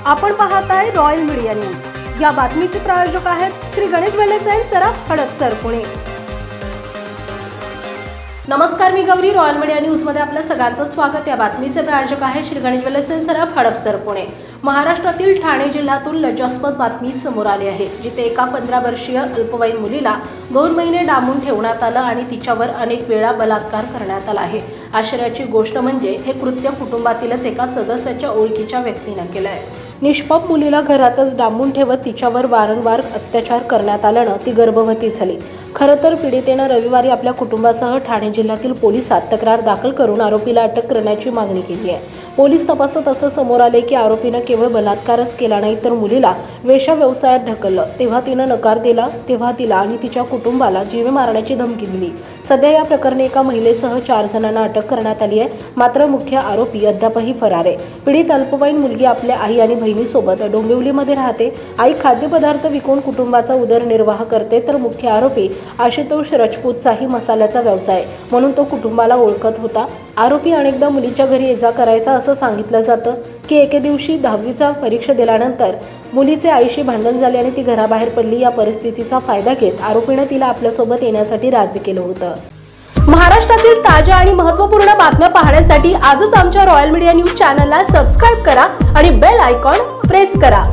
आपण पाहताय royal media news. या बातमीचे प्रायोजक आहेत श्री गणेश ज्वेलर्स अँड सराफ हडपसर पुणे। नमस्कार, मी गौरी। रॉयल मीडिया न्यूज मध्ये आपल्या सगळ्यांचं स्वागत। या बातमीचे प्रायोजक आहे श्री गणेश ज्वेलर्स अँड सराफ हडपसर पुणे। महाराष्ट्रातील ठाणे जिल्ह्यातून लज्जास्पद बातमी समोर आली आहे, जिथे एका 15 वर्षीय अल्पवयीन मुलीला 2 महिने डांबून ठेवण्यात आलं आणि तिच्यावर अनेक वेळा बलात्कार करण्यात आला आहे। आश्चर्याची गोष्ट म्हणजे हे कृत्य कुटुंबातीलच एका सदस्याच्या ओळखीच्या व्यक्तीने केलं आहे। निष्पाप मुलीला घरातच डांबून ठेवत तिच्यावर वारंवार अत्याचार करण्यात आल्यानं ती गर्भवती झाली। खरं तर पीडितेनं रविवारी आपल्या कुटुंबासह ठाणे जिल्ह्यातील पोलिसात तक्रार दाखल करून आरोपीला अटक करण्याची मागणी केली आहे। पोलीस तपासात असं समोर आले की आरोपीनं केवळ बलात्कारच केला नाही, तर मुलीला वेश्या व्यवसायात ढकललं। तेव्हा तिनं नकार दिला, तेव्हा तिला आणि तिच्या कुटुंबाला जीवे मारण्याची धमकी दिली। सध्या या प्रकरणी एका महिलेसह 4 जणांना अटक करण्यात आली आहे, मात्र मुख्य आरोपी अद्यापही फरार आहे। पीडित अल्पवयीन मुलगी आपल्या आई आणि बहिणीसोबत डोंबिवलीमध्ये राहते। आई खाद्यपदार्थ विकून कुटुंबाचा उदरनिर्वाह करते, तर मुख्य आरोपी आशुतोष राजपूतचाही मसाल्याचा व्यवसाय म्हणून तो कुटुंबाला ओळखत होता। आरोपी अनेकदा मुलीच्या घरी ये-जा करायचा असं सांगितलं जातं की एके दिवशी 10वीचा परीक्षा दिल्यानंतर मुलीचे आईशी भांडण झाले आणि ती घराबाहेर पडली। या परिस्थितीचा फायदा घेत आरोपीने तिला आपल्यासोबत येण्यासाठी राजी केलं होतं। महाराष्ट्रातील ताज्या आणि महत्त्वपूर्ण बातम्या पाहण्यासाठी आजच आमच्या रॉयल मीडिया न्यूज चॅनलला सबस्क्राइब करा आणि बेल आयकॉन प्रेस करा।